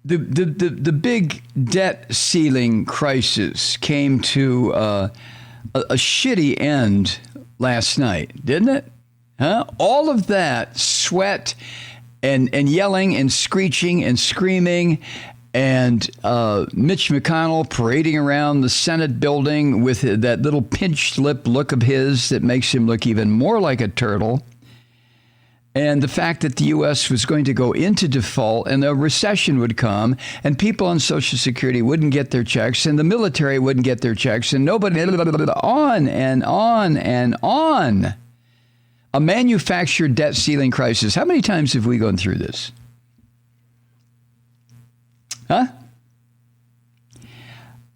The big debt ceiling crisis came to a shitty end last night, didn't it? Huh? All of that sweat and yelling and screeching and screaming and Mitch McConnell parading around the Senate building with that little pinched lip look of his that makes him look even more like a turtle. And the fact that the U.S. was going to go into default and a recession would come and people on Social Security wouldn't get their checks and the military wouldn't get their checks and nobody, on and on and on. A manufactured debt ceiling crisis. How many times have we gone through this? Huh?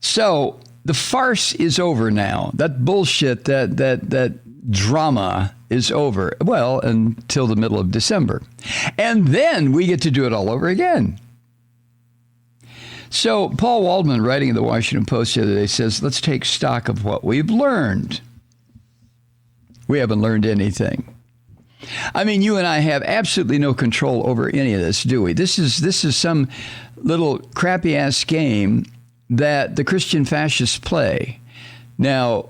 So the farce is over now. That bullshit, that drama is over. Well, until the middle of December. And then we get to do it all over again. So Paul Waldman, writing in the Washington Post the other day, says, let's take stock of what we've learned. We haven't learned anything. I mean, you and I have absolutely no control over any of this, do we? This is some little crappy ass game that the Christian fascists play. Now,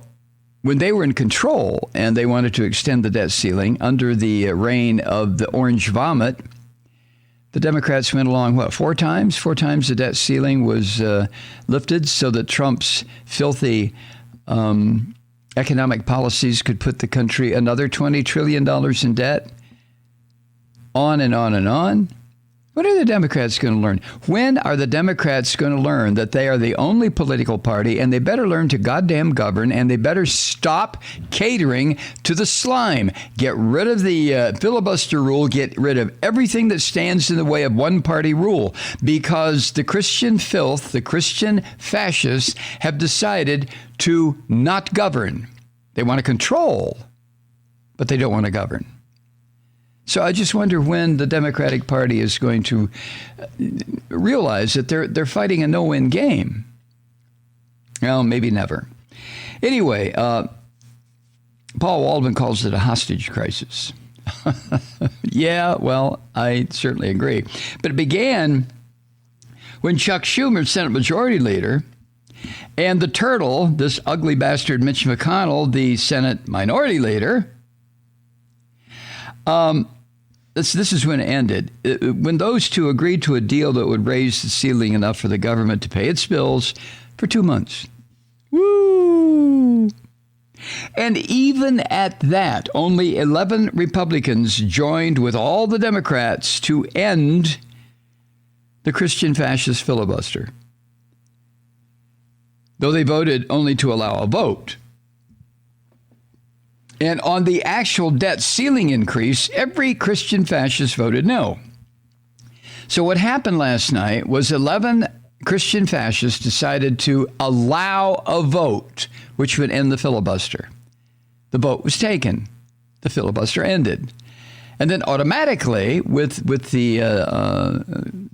when they were in control and they wanted to extend the debt ceiling under the reign of the orange vomit, the Democrats went along, four times? Four times the debt ceiling was lifted so that Trump's filthy economic policies could put the country another $20 trillion in debt. On and on and on. When are the Democrats going to learn? When are the Democrats going to learn that they are the only political party and they better learn to goddamn govern and they better stop catering to the slime? Get rid of the filibuster rule. Get rid of everything that stands in the way of one party rule, because the Christian filth, the Christian fascists have decided to not govern. They want to control, but they don't want to govern. So I just wonder when the Democratic Party is going to realize that they're fighting a no-win game. Well, maybe never. Anyway, Paul Waldman calls it a hostage crisis. Yeah, well, I certainly agree. But it began when Chuck Schumer, Senate Majority Leader, and the turtle, this ugly bastard Mitch McConnell, the Senate Minority Leader, this is when it ended. When those two agreed to a deal that would raise the ceiling enough for the government to pay its bills for 2 months. Woo! And even at that, only 11 Republicans joined with all the Democrats to end the Christian fascist filibuster, though they voted only to allow a vote. And on the actual debt ceiling increase, every Christian fascist voted no. So what happened last night was 11 Christian fascists decided to allow a vote, which would end the filibuster. The vote was taken. The filibuster ended. And then automatically, with the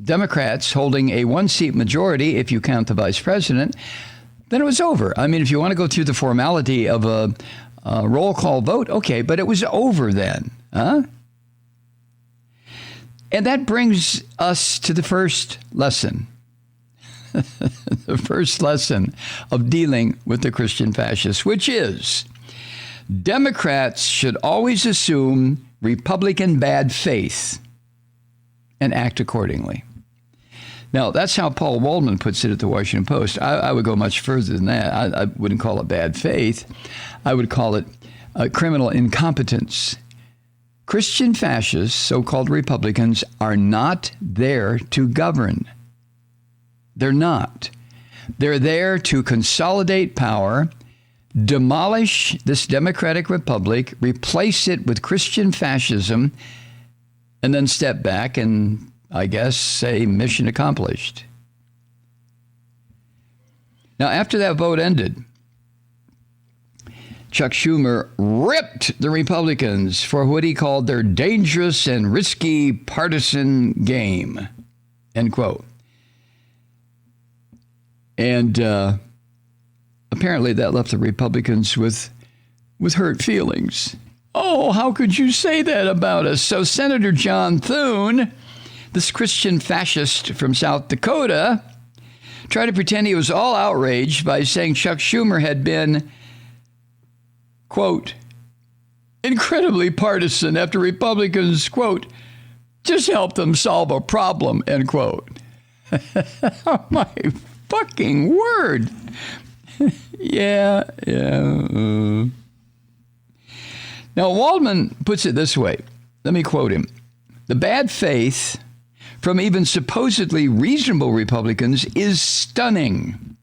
Democrats holding a one-seat majority, if you count the vice president, then it was over. I mean, if you want to go through the formality of a roll call vote, okay, but it was over then, huh? And that brings us to the first lesson. The first lesson of dealing with the Christian fascists, which is Democrats should always assume Republican bad faith and act accordingly. Now, that's how Paul Waldman puts it at the Washington Post. I would go much further than that. I wouldn't call it bad faith. I would call it criminal incompetence. Christian fascists, so-called Republicans, are not there to govern. They're not. They're there to consolidate power, demolish this democratic republic, replace it with Christian fascism, and then step back and, I guess, say mission accomplished. Now, after that vote ended, Chuck Schumer ripped the Republicans for what he called their dangerous and risky partisan game, end quote. And apparently that left the Republicans with hurt feelings. Oh, how could you say that about us? So Senator John Thune, This Christian fascist from South Dakota tried to pretend he was all outraged by saying Chuck Schumer had been, quote, incredibly partisan after Republicans, quote, just helped them solve a problem, end quote. Oh, my fucking word. Yeah. Now, Waldman puts it this way. Let me quote him. The bad faith from even supposedly reasonable Republicans is stunning.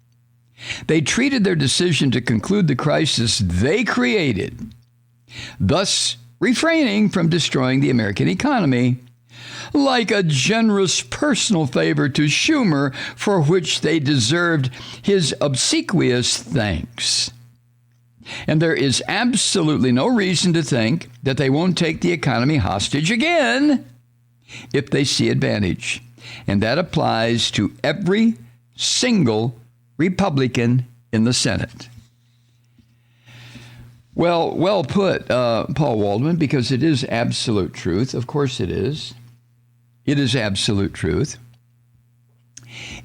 They treated their decision to conclude the crisis they created, thus refraining from destroying the American economy, like a generous personal favor to Schumer for which they deserved his obsequious thanks. And there is absolutely no reason to think that they won't take the economy hostage again if they see advantage. And that applies to every single Republican in the Senate. Well put, Paul Waldman, because it is absolute truth. Of course it is. It is absolute truth.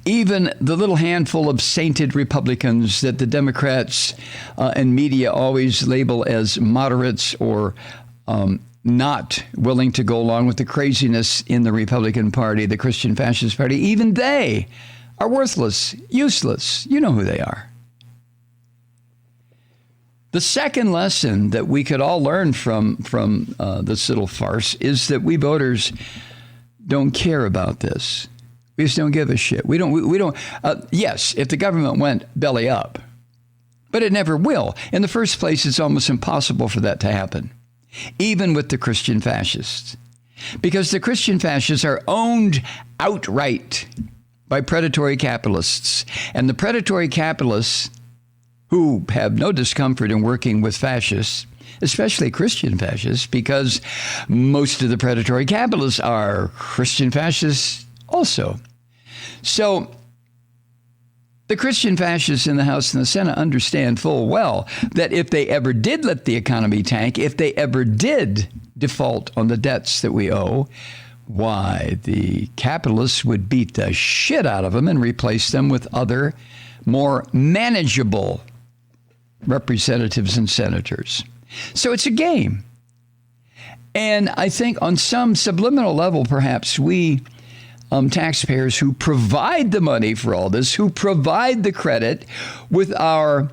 Even the little handful of sainted Republicans that the Democrats and media always label as moderates or not willing to go along with the craziness in the Republican Party, the Christian Fascist Party, even they are worthless, useless. You know who they are. The second lesson that we could all learn from this little farce is that we voters don't care about this. We just don't give a shit. We don't. Yes, if the government went belly up, but it never will. In the first place, it's almost impossible for that to happen, even with the Christian fascists, because the Christian fascists are owned outright by predatory capitalists, and the predatory capitalists who have no discomfort in working with fascists, especially Christian fascists, because most of the predatory capitalists are Christian fascists also. So the Christian fascists in the House and the Senate understand full well that if they ever did let the economy tank, if they ever did default on the debts that we owe, why, the capitalists would beat the shit out of them and replace them with other, more manageable representatives and senators. So it's a game. And I think on some subliminal level, perhaps we taxpayers who provide the money for all this, who provide the credit with our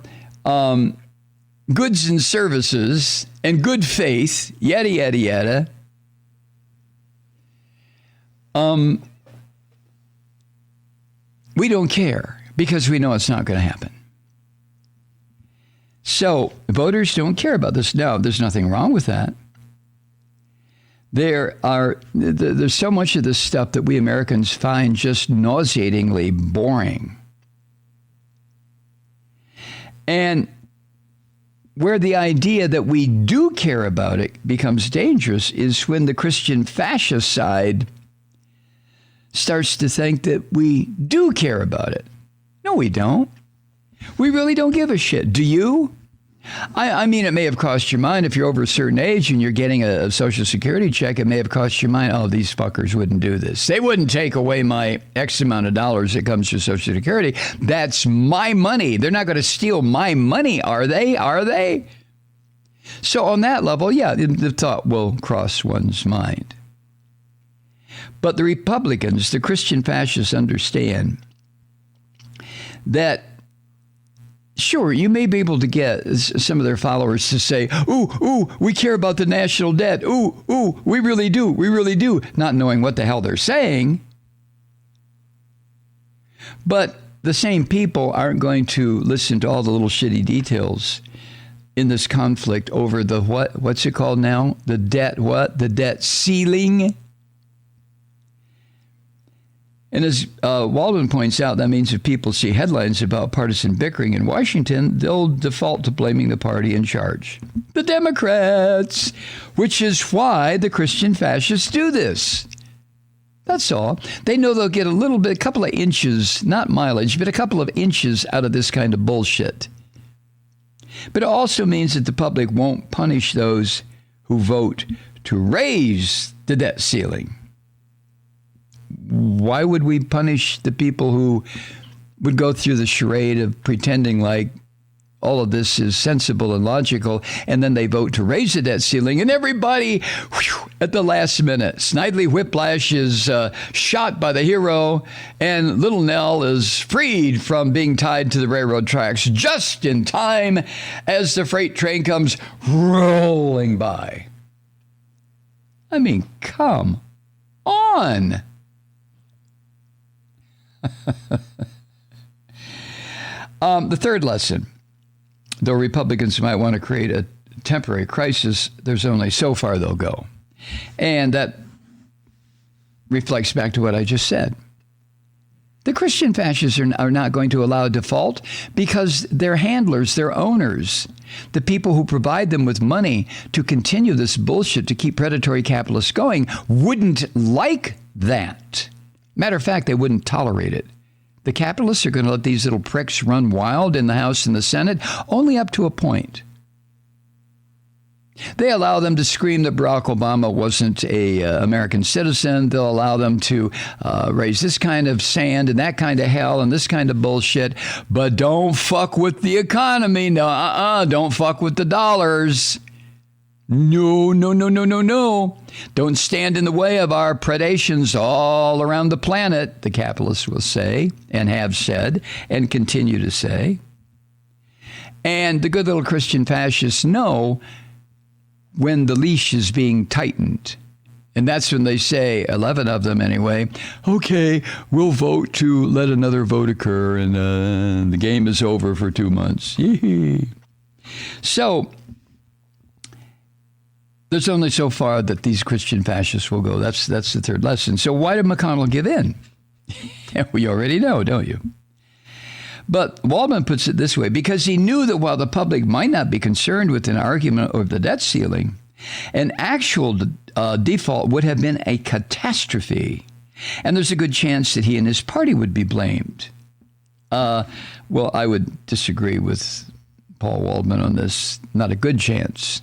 goods and services and good faith, yada, yada, yada, we don't care because we know it's not going to happen. So voters don't care about this. No, there's nothing wrong with that. There's so much of this stuff that we Americans find just nauseatingly boring. And where the idea that we do care about it becomes dangerous is when the Christian fascist side starts to think that we do care about it. No, we don't. We really don't give a shit. Do you? I mean, it may have crossed your mind if you're over a certain age and you're getting a Social Security check. It may have crossed your mind, oh, these fuckers wouldn't do this. They wouldn't take away my X amount of dollars that comes to Social Security. That's my money. They're not going to steal my money, are they? Are they? So on that level, yeah, the thought will cross one's mind. But the Republicans, the Christian fascists, understand that sure, you may be able to get some of their followers to say, ooh, we care about the national debt. Ooh, we really do, not knowing what the hell they're saying. But the same people aren't going to listen to all the little shitty details in this conflict over the what's it called now? The debt, the debt ceiling. And as Waldman points out, that means if people see headlines about partisan bickering in Washington, they'll default to blaming the party in charge, the Democrats, which is why the Christian fascists do this. That's all. They know they'll get a couple of inches, not mileage, but a couple of inches out of this kind of bullshit. But it also means that the public won't punish those who vote to raise the debt ceiling. Why would we punish the people who would go through the charade of pretending like all of this is sensible and logical, and then they vote to raise the debt ceiling, and everybody, at the last minute, Snidely Whiplash is shot by the hero, and little Nell is freed from being tied to the railroad tracks just in time as the freight train comes rolling by. I mean, come on. The third lesson. Though Republicans might want to create a temporary crisis, there's only so far they'll go. And that reflects back to what I just said. The Christian fascists are not going to allow default because their handlers, their owners, the people who provide them with money to continue this bullshit to keep predatory capitalists going, wouldn't like that. Matter of fact, they wouldn't tolerate it. The capitalists are going to let these little pricks run wild in the House and the Senate, only up to a point. They allow them to scream that Barack Obama wasn't a American citizen. They'll allow them to raise this kind of sand and that kind of hell and this kind of bullshit. But don't fuck with the economy. No, don't fuck with the dollars. No. Don't stand in the way of our predations all around the planet, the capitalists will say, and have said, and continue to say. And the good little Christian fascists know when the leash is being tightened. And that's when they say, 11 of them anyway, okay, we'll vote to let another vote occur, and the game is over for 2 months. Yee-hee. So, there's only so far that these Christian fascists will go. That's the third lesson. So why did McConnell give in? We already know, don't you? But Waldman puts it this way, because he knew that while the public might not be concerned with an argument over the debt ceiling, an actual default would have been a catastrophe. And there's a good chance that he and his party would be blamed. Well, I would disagree with Paul Waldman on this. Not a good chance.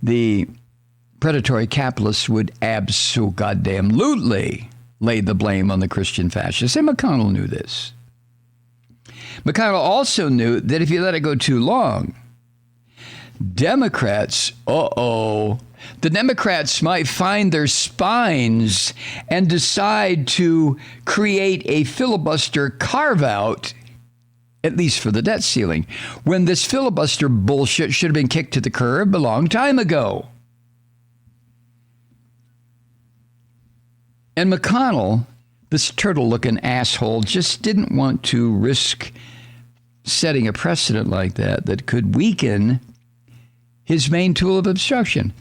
The predatory capitalists would abso-goddamn-lutely lay the blame on the Christian fascists. And McConnell knew this. McConnell also knew that if you let it go too long, Democrats, the Democrats might find their spines and decide to create a filibuster carve-out, at least for the debt ceiling, when this filibuster bullshit should have been kicked to the curb a long time ago. And McConnell, this turtle-looking asshole, just didn't want to risk setting a precedent like that could weaken his main tool of obstruction.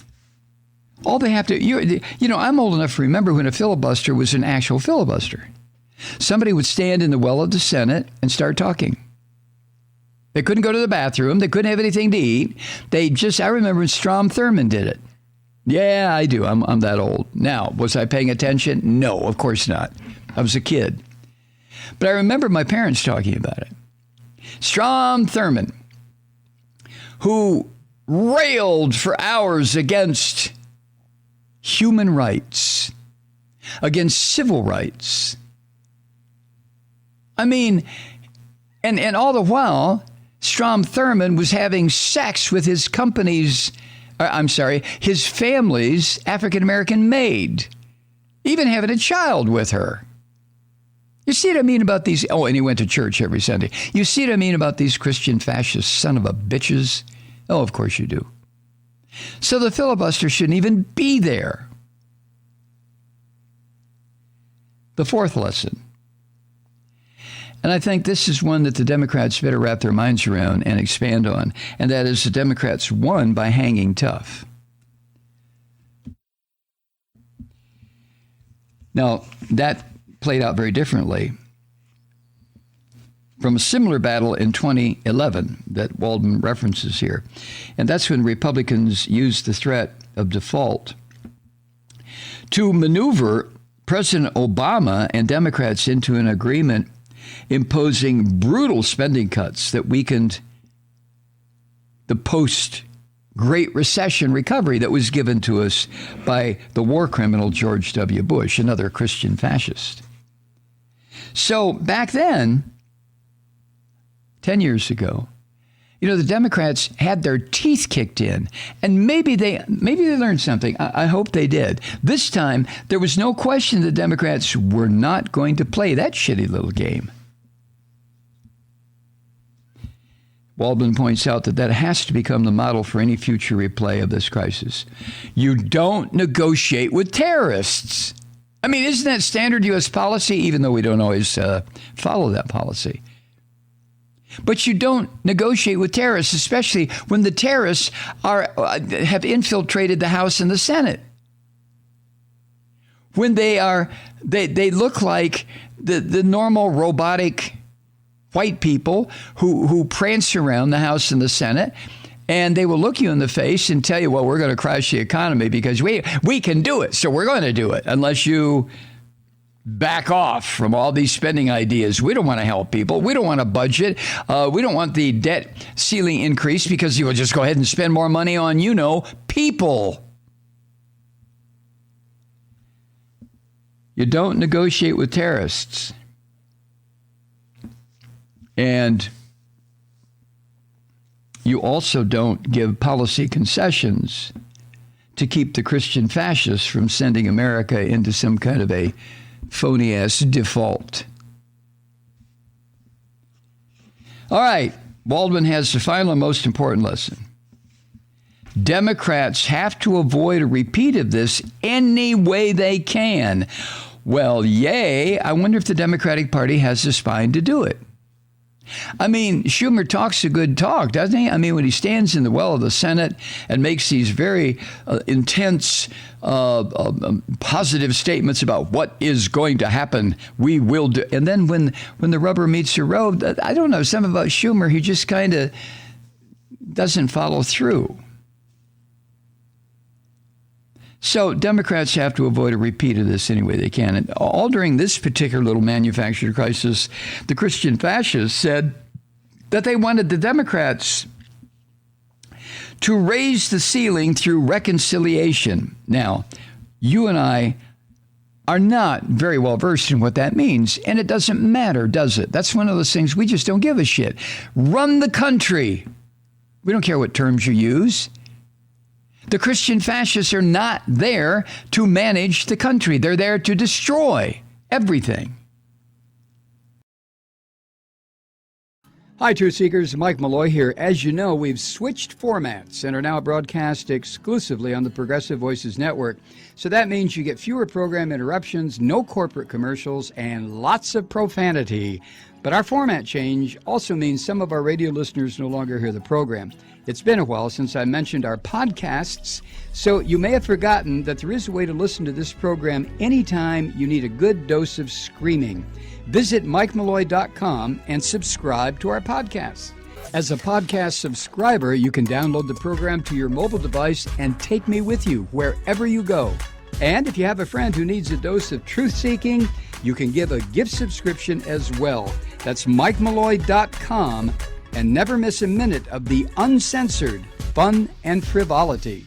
All they have to, I'm old enough to remember when a filibuster was an actual filibuster. Somebody would stand in the well of the Senate and start talking. They couldn't go to the bathroom. They couldn't have anything to eat. I remember when Strom Thurmond did it. Yeah, I do. I'm that old. Now, was I paying attention? No, of course not. I was a kid. But I remember my parents talking about it. Strom Thurmond, who railed for hours against human rights, against civil rights. I mean, and all the while, Strom Thurmond was having sex with his his family's African-American maid, even having a child with her. You see what I mean about these? Oh, and he went to church every Sunday. You see what I mean about these Christian fascist son of a bitches? Oh, of course you do. So the filibuster shouldn't even be there. The fourth lesson. And I think this is one that the Democrats better wrap their minds around and expand on. And that is the Democrats won by hanging tough. Now, that played out very differently from a similar battle in 2011 that Waldman references here. And that's when Republicans used the threat of default to maneuver President Obama and Democrats into an agreement imposing brutal spending cuts that weakened the Great Recession recovery that was given to us by the war criminal George W. Bush, another Christian fascist. So back then, 10 years ago, the Democrats had their teeth kicked in, and maybe they learned something. I hope they did. This time, there was no question the Democrats were not going to play that shitty little game. Waldman points out that has to become the model for any future replay of this crisis. You don't negotiate with terrorists. I mean, isn't that standard U.S. policy, even though we don't always follow that policy? But you don't negotiate with terrorists, especially when the terrorists have infiltrated the House and the Senate. When they look like the normal robotic white people who prance around the House and the Senate, and they will look you in the face and tell you, well, we're going to crash the economy because we can do it, so we're going to do it unless you back off from all these spending ideas. We don't want to help people. We don't want a budget. We don't want the debt ceiling increase because you will just go ahead and spend more money on, people. You don't negotiate with terrorists. And you also don't give policy concessions to keep the Christian fascists from sending America into some kind of a phony-ass default. All right, Waldman has the final and most important lesson. Democrats have to avoid a repeat of this any way they can. Well, yay, I wonder if the Democratic Party has the spine to do it. I mean, Schumer talks a good talk, doesn't he? I mean, when he stands in the well of the Senate and makes these very intense, positive statements about what is going to happen, we will do. And then when the rubber meets the road, I don't know, something about Schumer, he just kind of doesn't follow through. So Democrats have to avoid a repeat of this any way they can. And all during this particular little manufactured crisis, the Christian fascists said that they wanted the Democrats to raise the ceiling through reconciliation. Now, you and I are not very well versed in what that means, and it doesn't matter, does it? That's one of those things we just don't give a shit. Run the country. We don't care what terms you use. The Christian fascists are not there to manage the country. They're there to destroy everything. Hi, Truth Seekers. Mike Malloy here. As you know, we've switched formats and are now broadcast exclusively on the Progressive Voices Network. So that means you get fewer program interruptions, no corporate commercials, and lots of profanity. But our format change also means some of our radio listeners no longer hear the program. It's been a while since I mentioned our podcasts, so you may have forgotten that there is a way to listen to this program anytime you need a good dose of screaming. Visit MikeMalloy.com and subscribe to our podcasts. As a podcast subscriber, you can download the program to your mobile device and take me with you wherever you go. And if you have a friend who needs a dose of truth-seeking, you can give a gift subscription as well. That's MikeMalloy.com. And never miss a minute of the uncensored fun and frivolity.